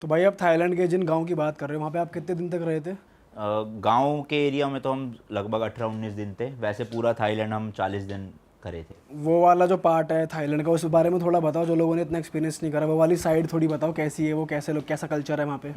तो भाई आप थाईलैंड के जिन गांव की बात कर रहे हो वहाँ पे आप कितने दिन तक रहे थे? गांव के एरिया में तो हम लगभग 18-19 दिन थे। वैसे पूरा थाईलैंड हम 40 दिन करे थे। वो वाला जो पार्ट है थाईलैंड का उस बारे में थोड़ा बताओ, जो लोगों ने इतना एक्सपीरियंस नहीं करा वो वाली साइड थोड़ी बताओ, कैसी है वो, कैसे लोग, कैसा कल्चर है वहाँ पे?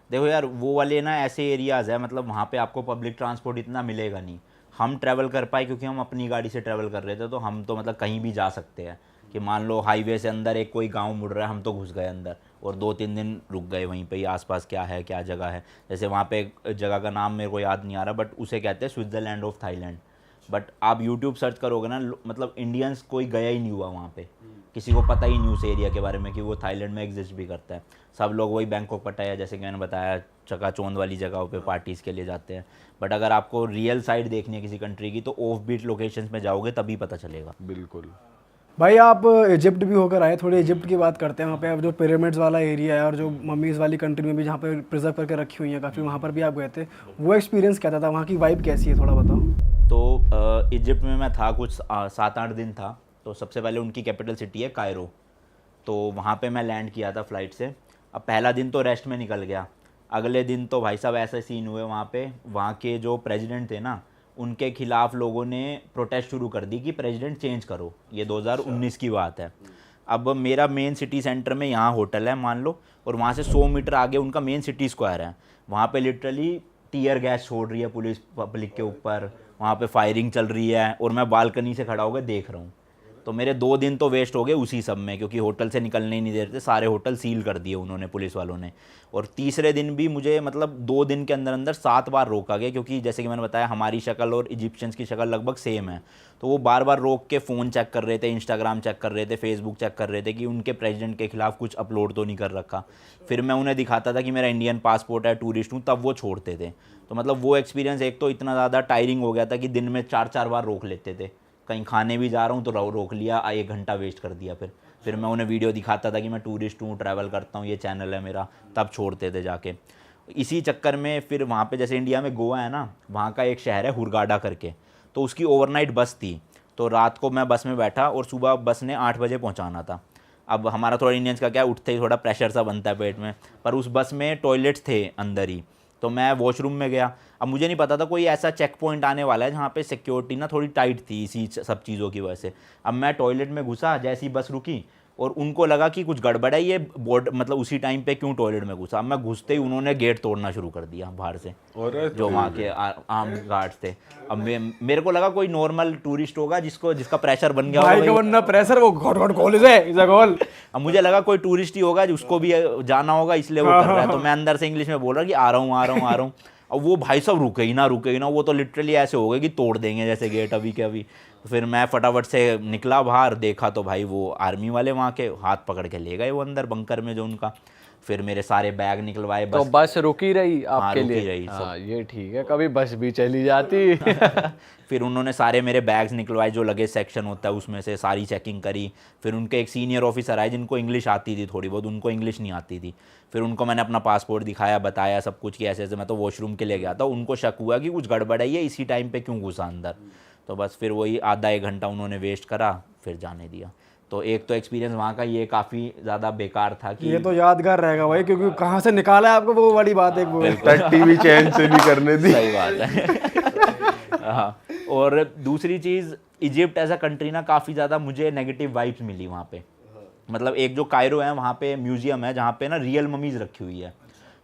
देखो यार, वो वाले ना ऐसे एरियाज़ है, मतलब वहाँ पे आपको पब्लिक ट्रांसपोर्ट इतना मिलेगा नहीं। हम ट्रैवल कर पाए क्योंकि हम अपनी गाड़ी से ट्रैवल कर रहे थे, तो हम तो मतलब कहीं भी जा सकते हैं। कि मान लो हाईवे से अंदर एक कोई गांव मुड़ रहा है, हम तो घुस गए अंदर और 2-3 दिन रुक गए वहीं पे ही, आसपास क्या है क्या जगह है। जैसे वहाँ पे एक जगह का नाम मेरे को याद नहीं आ रहा, बट उसे कहते हैं स्विट्ज़रलैंड ऑफ थाईलैंड। बट आप यूट्यूब सर्च करोगे ना, मतलब इंडियंस कोई गया ही नहीं हुआ वहाँ पे, किसी को पता ही नहीं उस एरिया के बारे में कि वो थाईलैंड में एग्जिस्ट भी करता है। सब लोग वही बैंकॉक, पटाया, जैसे कि मैंने बताया, चकाचौंध वाली जगहों पे पार्टीज़ के लिए जाते हैं। बट अगर आपको रियल साइड देखनी है किसी कंट्री की, तो ऑफ बीट लोकेशंस में जाओगे तभी पता चलेगा। बिल्कुल। भाई आप इजिप्ट भी होकर आए, थोड़ी इजिप्ट की बात करते हैं। वहाँ पे अब जो पिरामिड्स वाला एरिया है और जो मम्मीज़ वाली कंट्री में भी जहाँ पे प्रिजर्व करके रखी हुई है काफ़ी, वहाँ पर भी आप गए थे। वो एक्सपीरियंस कैसा था? वहाँ की वाइब कैसी है, थोड़ा बताओ। तो इजिप्ट में मैं था कुछ 7-8 दिन था। तो सबसे पहले उनकी कैपिटल सिटी है कायरो। तो वहाँ पे मैं लैंड किया था फ़्लाइट से। अब पहला दिन तो रेस्ट में निकल गया। अगले दिन तो भाई साहब ऐसे सीन हुए वहाँ पे, वहाँ के जो प्रेसिडेंट थे ना, उनके खिलाफ़ लोगों ने प्रोटेस्ट शुरू कर दी कि प्रेसिडेंट चेंज करो। ये 2019 की बात है। अब मेरा मेन सिटी सेंटर में यहाँ होटल है मान लो, और वहाँ से 100 मीटर आगे उनका मेन सिटी स्क्वायर है। वहाँ पे लिटरली टीयर गैस छोड़ रही है पुलिस पब्लिक के ऊपर, वहाँ पे फायरिंग चल रही है, और मैं बालकनी से खड़ा होकर देख रहा हूँ। तो मेरे 2 दिन तो वेस्ट हो गए उसी सब में, क्योंकि होटल से निकलने ही नहीं दे रहे थे, सारे होटल सील कर दिए उन्होंने, पुलिस वालों ने। और तीसरे दिन भी मुझे मतलब 2 दिन के अंदर अंदर 7 बार रोका गया, क्योंकि जैसे कि मैंने बताया हमारी शक्ल और इजिप्शियंस की शक्ल लगभग सेम है। तो वो बार बार रोक के फ़ोन चेक कर रहे थे, इंस्टाग्राम चेक कर रहे थे, फेसबुक चेक कर रहे थे कि उनके प्रेसिडेंट के खिलाफ़ कुछ अपलोड तो नहीं कर रखा। फिर मैं उन्हें दिखाता था कि मेरा इंडियन पासपोर्ट है, टूरिस्ट हूँ, तब वो छोड़ते थे। तो मतलब वो एक्सपीरियंस एक तो इतना ज़्यादा टायरिंग हो गया था कि दिन में 4-4 बार रोक लेते थे। कहीं खाने भी जा रहा हूँ तो रोक लिया, 1 घंटा वेस्ट कर दिया। फिर मैं उन्हें वीडियो दिखाता था कि मैं टूरिस्ट हूँ, ट्रैवल करता हूँ, ये चैनल है मेरा, तब छोड़ते थे जाके। इसी चक्कर में फिर वहाँ पे जैसे इंडिया में गोवा है ना, वहाँ का एक शहर है हुरगाडा करके, तो उसकी ओवरनाइट बस थी। तो रात को मैं बस में बैठा और सुबह बस ने 8 बजे पहुँचाना था। अब हमारा थोड़ा इंडियंस का क्या, उठते ही थोड़ा प्रेशर सा बनता है पेट में, पर उस बस में टॉयलेट्स थे अंदर ही। तो मैं वॉशरूम में गया। अब मुझे नहीं पता था कोई ऐसा चेक पॉइंट आने वाला है जहाँ पे सिक्योरिटी ना थोड़ी टाइट थी इसी सब चीज़ों की वजह से। अब मैं टॉयलेट में घुसा, जैसी बस रुकी और उनको लगा कि कुछ गड़बड़ है, ये बोर्ड मतलब उसी टाइम पे क्यों टॉयलेट में घुसा। अब मैं घुसते ही उन्होंने गेट तोड़ना शुरू कर दिया बाहर से, और जो वहाँ के आर्म गार्ड्स थे। अब मेरे को लगा कोई नॉर्मल टूरिस्ट होगा जिसका प्रेशर बन गया भाई होगा का भाई। वरना प्रेशर, वो घोट घोट कॉलेज है इज अ कॉल। अब मुझे लगा कोई टूरिस्ट ही होगा जिसको भी जाना होगा, इसलिए वो कर रहा है। तो मैं अंदर से इंग्लिश में बोल रहा कि आ रहा हूँ आ रहा हूँ आ रहा हूँ। अब वो भाई सब रुके ही ना, वो तो लिटरली ऐसे हो गए कि तोड़ देंगे जैसे गेट अभी के अभी। तो फिर मैं फटाफट से निकला बाहर, देखा तो भाई वो आर्मी वाले वहाँ के हाथ पकड़ के ले गए वो अंदर बंकर में जो उनका। फिर मेरे सारे बैग निकलवाए। तो बस बस रुकी रही हाँ, आपके रुकी लिए? रही सब। हाँ ये ठीक है, कभी बस भी चली जाती। फिर उन्होंने सारे मेरे बैग्स निकलवाए, जो लगेज सेक्शन होता है उसमें से सारी चेकिंग करी। फिर उनके एक सीनियर ऑफिसर आए जिनको इंग्लिश आती थी थोड़ी बहुत, उनको इंग्लिश नहीं आती थी। फिर उनको मैंने अपना पासपोर्ट दिखाया, बताया सब कुछ कि ऐसे ऐसे मैं तो वॉशरूम के लिए गया था। उनको शक हुआ कि कुछ गड़बड़ है, ये इसी टाइम पे क्यों घुसा अंदर। तो बस फिर वही आधा 1 घंटा उन्होंने वेस्ट करा, फिर जाने दिया। तो एक तो एक्सपीरियंस वहाँ का ये काफ़ी ज़्यादा बेकार था कि ये तो यादगार रहेगा भाई, क्योंकि कहाँ से निकाला है आपको वो वाली बात एक वो है। टट्टी भी चैन से नहीं करने दी। सही बात है। हाँ। और दूसरी चीज़, इजिप्ट एज अ कंट्री ना काफ़ी ज़्यादा मुझे नेगेटिव वाइब्स मिली वहाँ पे। मतलब एक जो कायरो है वहाँ पे म्यूजियम है जहाँ पे ना रियल ममीज़ रखी हुई है।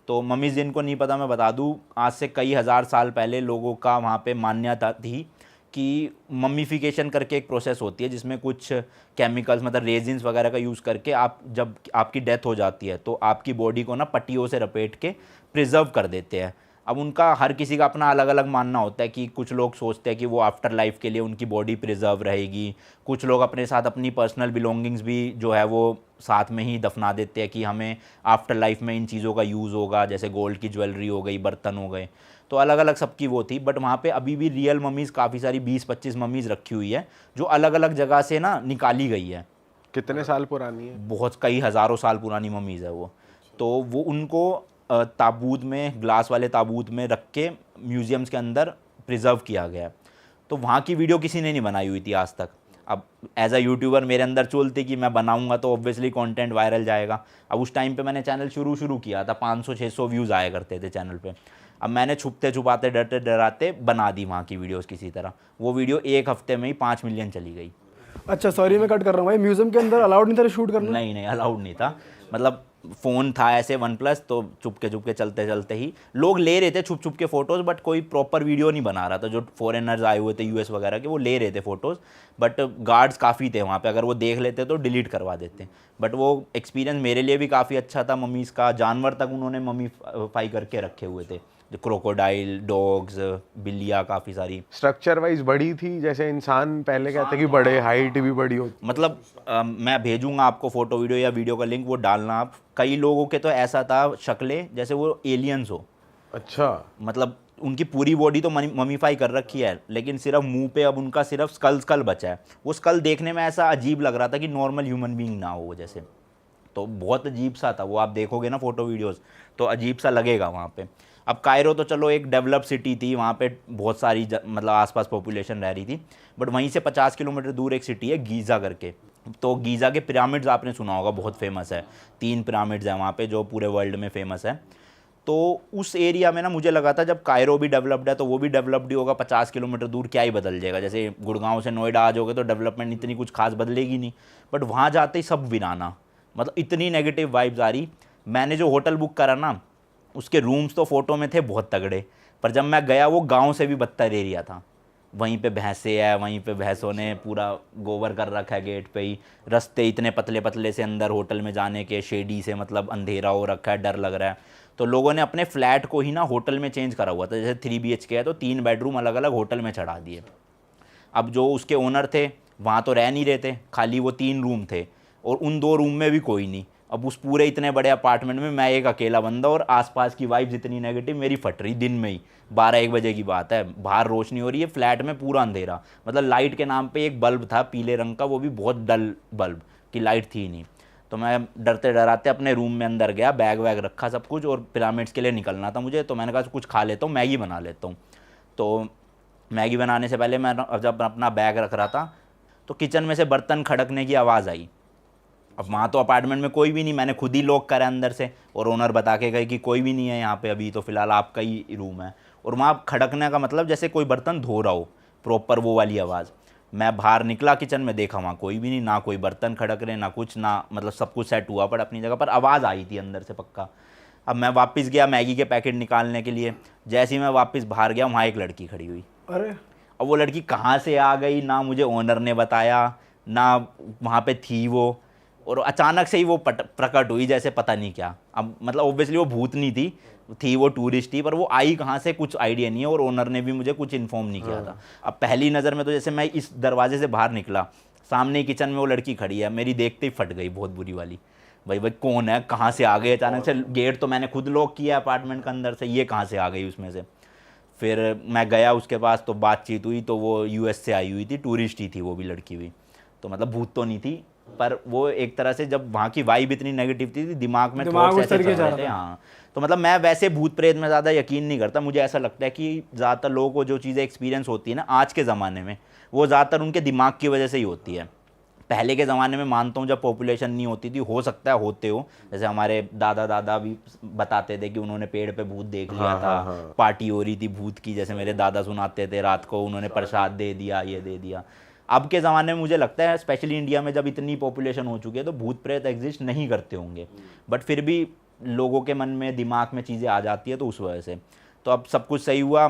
तो ममीज़ जिनको नहीं पता मैं बता दूँ, आज से कई हज़ार साल पहले लोगों का वहाँ पे मान्यता थी कि मम्मीफिकेशन करके एक प्रोसेस होती है जिसमें कुछ केमिकल्स मतलब रेजिन्स वगैरह का यूज़ करके आप जब आपकी डेथ हो जाती है तो आपकी बॉडी को ना पट्टियों से लपेट के प्रिजर्व कर देते हैं। अब उनका हर किसी का अपना अलग अलग मानना होता है कि कुछ लोग सोचते हैं कि वो आफ्टर लाइफ के लिए उनकी बॉडी प्रिजर्व रहेगी। कुछ लोग अपने साथ अपनी पर्सनल बिलोंगिंग्स भी जो है वो साथ में ही दफना देते हैं कि हमें आफ्टर लाइफ में इन चीज़ों का यूज़ होगा, जैसे गोल्ड की ज्वेलरी हो गई, बर्तन हो गए। तो अलग अलग सबकी वो थी। बट वहाँ पे अभी भी रियल ममीज़ काफ़ी सारी 20-25 ममीज़ रखी हुई है जो अलग अलग जगह से ना निकाली गई है। कितने साल पुरानी है? बहुत कई हज़ारों साल पुरानी ममीज़ है वो। तो वो उनको ताबूत में, ग्लास वाले ताबूत में रख के म्यूज़ियम्स के अंदर प्रिजर्व किया गया है। तो वहाँ की वीडियो किसी ने नहीं बनाई हुई थी आज तक। अब एज अ यूट्यूबर मेरे अंदर चुलती कि मैं बनाऊंगा तो ऑब्वियसली कंटेंट वायरल जाएगा। अब उस टाइम पे मैंने चैनल शुरू किया था, 500-600 व्यूज़ आया करते थे चैनल पे। अब मैंने छुपते छुपाते डरते डराते बना दी वहाँ की वीडियोस किसी तरह। वो वीडियो एक हफ्ते में ही 5 मिलियन चली गई। अच्छा सॉरी मैं कट कर रहा हूँ भाई, म्यूजियम के अंदर अलाउड नहीं था शूट करना? नहीं अलाउड नहीं था। मतलब फ़ोन था ऐसे वन प्लस, तो चुपके चलते चलते ही लोग ले रहे थे छुप के फ़ोटोज़, बट कोई प्रॉपर वीडियो नहीं बना रहा था। जो फॉरेनर्स आए हुए थे यूएस वगैरह के, वो ले रहे थे फ़ोटोज़, बट गार्ड्स काफ़ी थे वहाँ पे, अगर वो देख लेते तो डिलीट करवा देते। बट वो एक्सपीरियंस मेरे लिए भी काफ़ी अच्छा था। मम्मीज़ का जानवर तक उन्होंने मम्मीफाई करके रखे हुए थे, जो क्रोकोडाइल, डॉग्स, बिल्लियाँ काफ़ी सारी। स्ट्रक्चर वाइज बड़ी थी, जैसे इंसान पहले कहते कि बड़े, हाइट भी बड़ी होती। मतलब मैं भेजूंगा आपको फोटो वीडियो या वीडियो का लिंक, वो डालना आप। कई लोगों के तो ऐसा था शक्लें जैसे वो एलियंस हो। अच्छा। मतलब उनकी पूरी बॉडी तो ममीफाई कर रखी है, लेकिन सिर्फ मुंह पे अब उनका सिर्फ स्कल बचा है। वो स्कल देखने में ऐसा अजीब लग रहा था कि नॉर्मल ह्यूमन बीइंग ना हो वो जैसे। तो बहुत अजीब सा था वो, आप देखोगे ना फोटो वीडियोस तो अजीब सा लगेगा वहाँ पे। अब कायरो तो चलो एक डेवलप सिटी थी, वहाँ पे बहुत सारी मतलब आसपास पॉपुलेशन रह रही थी, बट वहीं से 50 किलोमीटर दूर एक सिटी है गीज़ा करके। तो गीज़ा के पिरामिड्स आपने सुना होगा, बहुत फेमस है। 3 पिरामिड्स हैं वहाँ पे जो पूरे वर्ल्ड में फेमस है। तो उस एरिया में ना मुझे लगा था जब कायरो भी डेवलप्ड है तो वो भी डेवलप्ड ही होगा। 50 किलोमीटर दूर क्या ही बदल जाएगा, जैसे गुड़गांव से नोएडा आ जाओगे तो डेवलपमेंट इतनी कुछ खास बदलेगी नहीं। बट वहाँ जाते ही सब वीराना, मतलब इतनी नेगेटिव वाइब्स आ रही। मैंने जो होटल बुक करा ना, उसके रूम्स तो फ़ोटो में थे बहुत तगड़े, पर जब मैं गया वो गांव से भी बदतर एरिया था। वहीं पे भैंसे है, वहीं पे भैंसों ने पूरा गोबर कर रखा है गेट पे ही। रास्ते इतने पतले पतले से अंदर होटल में जाने के, शेडी से, मतलब अंधेरा हो रखा है, डर लग रहा है। तो लोगों ने अपने फ्लैट को ही ना होटल में चेंज करा हुआ था। जैसे 3 BHK है तो 3 बेडरूम अलग अलग होटल में चढ़ा दिए। अब जो उसके ओनर थे वहाँ तो रह नहीं रहे थे, खाली वो 3 रूम थे और उन 2 रूम में भी कोई नहीं। अब उस पूरे इतने बड़े अपार्टमेंट में मैं एक अकेला बंदा, और आसपास की वाइब्स इतनी नेगेटिव, मेरी फट रही दिन में ही। 12-1 बजे की बात है, बाहर रोशनी हो रही है, फ्लैट में पूरा अंधेरा। मतलब लाइट के नाम पे एक बल्ब था पीले रंग का, वो भी बहुत डल बल्ब की लाइट थी नहीं। तो मैं डरते डराते अपने रूम में अंदर गया, बैग वैग रखा सब कुछ, और पिरामिड्स के लिए निकलना था मुझे। तो मैंने कहा कुछ खा लेता हूँ, मैगी बना लेता हूँ। तो मैगी बनाने से पहले मैं जब अपना बैग रख रहा था तो किचन में से बर्तन खड़कने की आवाज़ आई। अब वहाँ तो अपार्टमेंट में कोई भी नहीं, मैंने खुद ही लॉक करा अंदर से, और ओनर बता के गए कि कोई भी नहीं है यहाँ पे, अभी तो फ़िलहाल आपका ही रूम है। और वहाँ खड़कने का मतलब जैसे कोई बर्तन धो रहा हो, प्रॉपर वो वाली आवाज़। मैं बाहर निकला किचन में, देखा वहाँ कोई भी नहीं, ना कोई बर्तन खड़क रहे ना कुछ, ना मतलब सब कुछ सेट हुआ, पर अपनी जगह पर आवाज़ आई थी अंदर से पक्का। अब मैं वापस गया मैगी के पैकेट निकालने के लिए, जैसे ही मैं वापस बाहर गया वहाँ एक लड़की खड़ी हुई। अरे अब वो लड़की कहाँ से आ गई, ना मुझे ओनर ने बताया, ना वहाँ पे थी वो, और अचानक से ही वो प्रकट हुई जैसे पता नहीं क्या। अब मतलब ऑब्वियसली वो भूत नहीं थी वो टूरिस्ट थी, पर वो आई कहाँ से कुछ आइडिया नहीं है, और ओनर ने भी मुझे कुछ इन्फॉर्म नहीं किया था। अब पहली नज़र में तो जैसे मैं इस दरवाजे से बाहर निकला, सामने किचन में वो लड़की खड़ी है, मेरी देखते ही फट गई बहुत बुरी वाली। भाई कौन है, कहाँ से आ गई अचानक से? गेट तो मैंने खुद लॉक किया अपार्टमेंट के अंदर से, ये कहाँ से आ गई उसमें से? फिर मैं गया उसके पास तो बातचीत हुई, तो वो यूएस से आई हुई थी, टूरिस्ट ही थी वो भी लड़की भी। तो मतलब भूत तो नहीं थी, पर वो एक तरह से जब वहाँ की वाइब इतनी नेगेटिव थी, दिमाग में थॉट्स ऐसे चल रहे थे। हाँ, तो मतलब मैं वैसे भूत प्रेत में ज़्यादा यकीन नहीं करता। मुझे ऐसा लगता है कि ज़्यादातर लोगों को जो चीज़ें एक्सपीरियंस होती है ना आज के ज़माने में, वो ज़्यादातर उनके दिमाग की वजह से ही होती है। पहले के ज़माने में मानता हूँ जब पॉपुलेशन नहीं होती थी, हो सकता है होते हो, जैसे हमारे दादा भी बताते थे कि उन्होंने पेड़ पे भूत देख लिया था, पार्टी हो रही थी भूत की, जैसे मेरे दादा सुनाते थे, रात को उन्होंने प्रसाद दे दिया, ये दे दिया। अब के ज़माने में मुझे लगता है स्पेशली इंडिया में जब इतनी पॉपुलेशन हो चुकी है तो भूत प्रेत एग्जिस्ट नहीं करते होंगे, बट फिर भी लोगों के मन में दिमाग में चीज़ें आ जाती है, तो उस वजह से। तो अब सब कुछ सही हुआ,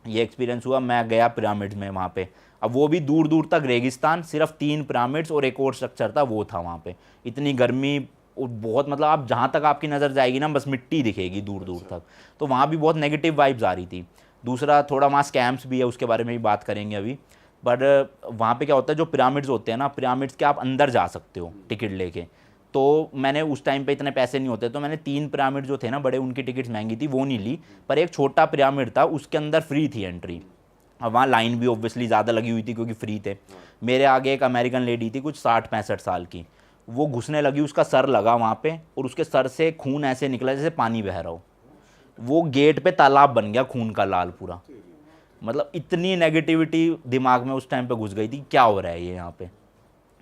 ये एक्सपीरियंस हुआ। मैं गया पिरामिड्स में, वहाँ पे अब वो भी दूर दूर तक रेगिस्तान, सिर्फ 3 पिरामिड्स और एक और स्ट्रक्चर था, वो था वहाँ पे। इतनी गर्मी और बहुत, मतलब आप जहाँ तक आपकी नज़र जाएगी ना बस मिट्टी दिखेगी दूर दूर तक। तो वहाँ भी बहुत नेगेटिव वाइब्स आ रही थी। दूसरा थोड़ा वहाँ स्कैम्स भी है, उसके बारे में भी बात करेंगे अभी। बट वहाँ पे क्या होता है, जो पिरामिड्स होते हैं ना, पिरामिड्स के आप अंदर जा सकते हो टिकट लेके। तो मैंने उस टाइम पे इतने पैसे नहीं होते, तो मैंने 3 पिरामिड जो थे ना बड़े, उनकी टिकट्स महंगी थी, वो नहीं ली। पर एक छोटा पिरामिड था, उसके अंदर फ्री थी एंट्री। अब वहाँ लाइन भी ऑब्वियसली ज़्यादा लगी हुई थी क्योंकि फ्री थे। मेरे आगे एक अमेरिकन लेडी थी कुछ 60-65 साल की, वो घुसने लगी, उसका सर लगा वहाँ पे, और उसके सर से खून ऐसे निकला जैसे पानी बह रहा हो। वो गेट पे तालाब बन गया खून का लाल पूरा। मतलब इतनी नेगेटिविटी दिमाग में उस टाइम पे घुस गई थी, क्या हो रहा है ये यहाँ पे।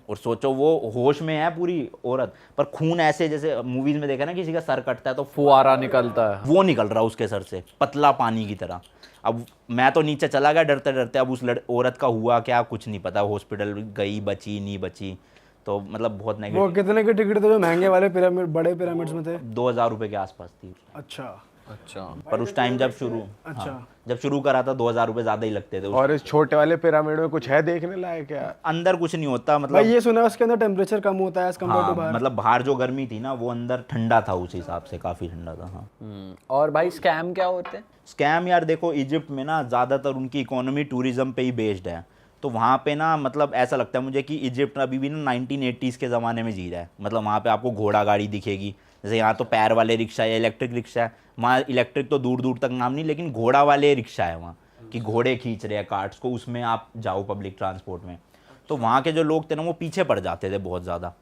और सोचो वो होश में है पूरी औरत, पर खून ऐसे जैसे मूवीज में देखा ना किसी का सर कटता है तो फुआरा निकलता है। वो निकल रहा उसके सर से पतला पानी की तरह। अब मैं तो नीचे चला गया डरते डरते। अब उस औरत का हुआ क्या कुछ नहीं पता, हॉस्पिटल गई, बची नहीं बची। तो मतलब बहुत वो नेगेटिव। कितने के टिकट थे जो महंगे वाले पिरामिड, बड़े पिरामिड्स में थे? 2000 रुपये के आसपास थी। अच्छा अच्छा। पर उस टाइम जब शुरू, अच्छा। हाँ, जब शुरू करा था 2000 रुपये ज़्यादा ही लगते थे। और इस छोटे वाले पिरामिड में कुछ है देखने लायक क्या? अंदर कुछ नहीं होता भाई मतलब। ये सुना है उसके अंदर टेम्परेचर कम होता है एज कम्पेयर टू हाँ, बाहर। मतलब बाहर जो गर्मी थी ना वो अंदर ठंडा था, उस हिसाब से काफ़ी ठंडा था। हाँ। और भाई स्कैम क्या होते हैं? स्कैम यार देखो, इजिप्ट में ना ज़्यादातर उनकी इकोनॉमी टूरिज्म पे ही बेस्ड है। तो वहाँ पे ना मतलब ऐसा लगता है मुझे कि इजिप्ट अभी भी ना 1980s के ज़माने में जी रहा है। मतलब वहाँ पे आपको घोड़ा गाड़ी दिखेगी, जैसे यहाँ तो पैर वाले रिक्शा या इलेक्ट्रिक रिक्शा है, वहाँ इलेक्ट्रिक तो दूर दूर तक नाम नहीं, लेकिन घोड़ा वाले रिक्शा है वहाँ, कि घोड़े खींच रहे हैं कार्ट्स को, उसमें आप जाओ पब्लिक ट्रांसपोर्ट में। तो वहाँ के जो लोग थे ना वो पीछे पड़ जाते थे बहुत ज़्यादा,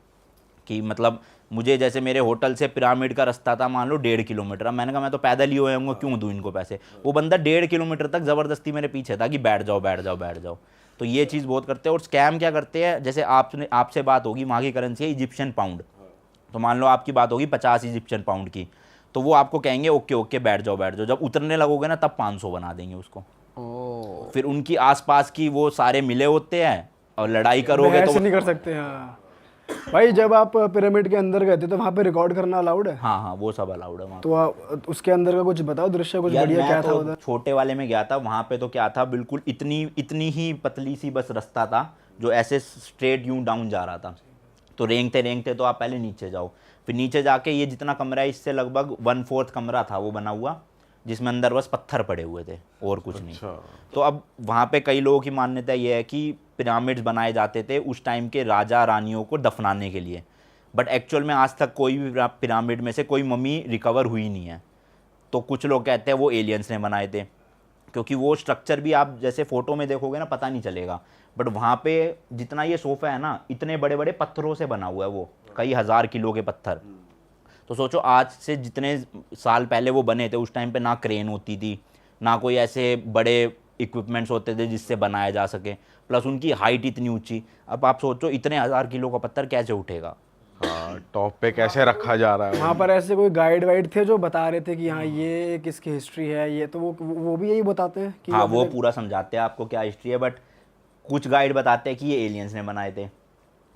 कि मतलब मुझे जैसे मेरे होटल से पिरामिड का रास्ता था मान लो 1.5 किलोमीटर। अब मैंने कहा मैं तो पैदल ही हो आऊँगा, क्यों दूँ इनको पैसे। वो बंदा 1.5 किलोमीटर तक ज़बरदस्ती मेरे पीछे था कि बैठ जाओ बैठ जाओ बैठ जाओ। तो ये चीज़ बहुत करते हैं। और स्कैम क्या करते हैं, जैसे आपसे बात होगी, वहाँ की करेंसी है इजिप्शियन पाउंड, तो मान लो आपकी बात होगी 50 इजिप्शियन पाउंड की, तो वो आपको कहेंगे ओके ओके बैठ जाओ बैठ जाओ। जब उतरने लगोगे ना तब 500 बना देंगे उसको। फिर उनकी आसपास की वो सारे मिले होते हैं और लड़ाई करोगे ऐसे तो नहीं कर सकते। हाँ भाई जब आप पिरामिड के अंदर गए थे तो वहाँ पे रिकॉर्ड करना अलाउड है? हाँ हाँ वो सब अलाउड है वहाँ। तो आप उसके अंदर का कुछ बताओ, दृश्य कुछ यार बढ़िया मैं क्या था तो उधर? छोटे वाले में गया था, वहाँ पे तो क्या था, बिल्कुल इतनी ही पतली सी बस रास्ता था जो ऐसे स्ट्रेट यूं डाउन जा रहा था। तो रेंगते तो आप पहले नीचे जाओ, फिर नीचे जाके ये जितना कमरा है इससे लगभग 1/4 कमरा था वो बना हुआ, जिसमें अंदर बस पत्थर पड़े हुए थे और कुछ नहीं। तो अब वहाँ पे कई लोगों की मान्यता ये है कि पिरामिड्स बनाए जाते थे उस टाइम के राजा रानियों को दफनाने के लिए, बट एक्चुअल में आज तक कोई भी पिरामिड में से कोई मम्मी रिकवर हुई नहीं है। तो कुछ लोग कहते हैं वो एलियंस ने बनाए थे, क्योंकि वो स्ट्रक्चर भी आप जैसे फ़ोटो में देखोगे ना पता नहीं चलेगा, बट वहाँ पे जितना ये सोफ़ा है ना इतने बड़े बड़े पत्थरों से बना हुआ है, वो कई हज़ार किलो के पत्थर। तो सोचो आज से जितने साल पहले वो बने थे उस टाइम पे ना क्रेन होती थी, ना कोई ऐसे बड़े इक्विपमेंट्स होते थे जिससे बनाया जा सके, प्लस उनकी हाइट इतनी ऊंची। अब आप सोचो इतने 1000 किलो का पत्थर कैसे उठेगा। हाँ, टॉप पे कैसे रखा जा रहा है? वहाँ पर ऐसे कोई गाइड वाइड थे जो बता रहे थे कि हाँ ये किसकी हिस्ट्री है ये, तो वो भी यही बताते हैं कि हाँ वो पूरा समझाते हैं आपको क्या हिस्ट्री है, बट कुछ गाइड बताते हैं कि ये एलियंस ने बनाए थे,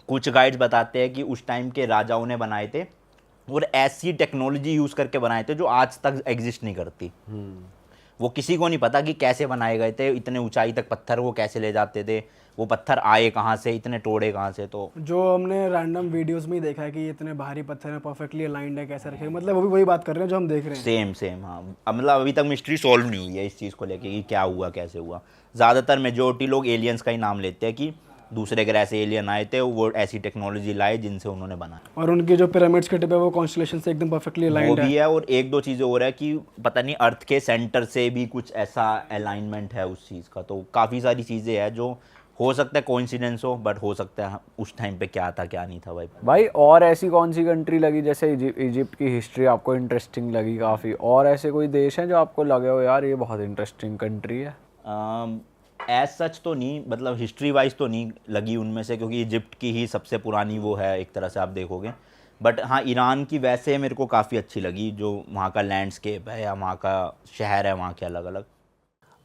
कुछ गाइड्स बताते हैं कि उस टाइम के राजाओं ने बनाए थे और ऐसी टेक्नोलॉजी यूज़ करके बनाए थे जो आज तक एग्जिस्ट नहीं करती। वो किसी को नहीं पता कि कैसे बनाए गए थे, इतने ऊंचाई तक पत्थर वो कैसे ले जाते थे, वो पत्थर आए कहाँ से, इतने टोड़े कहाँ से। तो जो हमने रैंडम वीडियोस में ही देखा है कि इतने भारी पत्थर हैं, परफेक्टली अलाइंड है, कैसे रखे, मतलब वो भी वही बात कर रहे हैं जो हम देख रहे हैं। सेम हाँ। अब मतलब अभी तक मिस्ट्री सॉल्व नहीं हुई है इस चीज़ को लेके कि क्या हुआ कैसे हुआ। ज़्यादातर मेजोरिटी लोग एलियंस का ही नाम लेते हैं कि दूसरे ग्रह से एलियन आए थे, वो ऐसी टेक्नोलॉजी लाए जिनसे उन्होंने बनाया। और उनकी जो पिरामिड्स के टिप है वो कॉन्स्टलेशन से एकदम परफेक्टली वो अलाइंड भी है। है और एक दो चीज़ें और है कि पता नहीं अर्थ के सेंटर से भी कुछ ऐसा अलाइनमेंट है उस चीज़ का। तो काफ़ी सारी चीज़ें हैं जो हो सकता है कोइंसिडेंस हो, बट हो सकता है उस टाइम पे क्या था क्या नहीं था। भाई और ऐसी कौन सी कंट्री लगी, जैसे इजिप्ट की हिस्ट्री आपको इंटरेस्टिंग लगी काफ़ी, और ऐसे कोई देश हैं जो आपको लगे हो यार ये बहुत इंटरेस्टिंग कंट्री है? एज सच तो नहीं, मतलब हिस्ट्री वाइज तो नहीं लगी उनमें से, क्योंकि इजिप्ट की ही सबसे पुरानी वो है एक तरह से आप देखोगे। बट हाँ ईरान की वैसे मेरे को काफ़ी अच्छी लगी, जो वहाँ का लैंडस्केप है या वहाँ का शहर है, वहाँ के अलग अलग।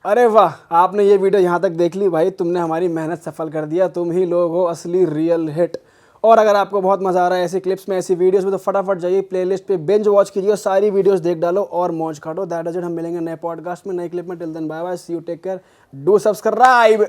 अरे वाह, आपने ये वीडियो यहाँ तक देख ली भाई, तुमने हमारी मेहनत सफल कर दिया, तुम ही लोग हो असली रियल हिट। और अगर आपको बहुत मज़ा आ रहा है ऐसी क्लिप्स में, ऐसी वीडियोस में, तो फटाफट जाइए प्लेलिस्ट पे बिंज वॉच कीजिए, सारी वीडियोस देख डालो और मौज काटो। That is it. हम मिलेंगे नए पॉडकास्ट में, नए क्लिप में। Till then bye bye, see you, take care, do subscribe.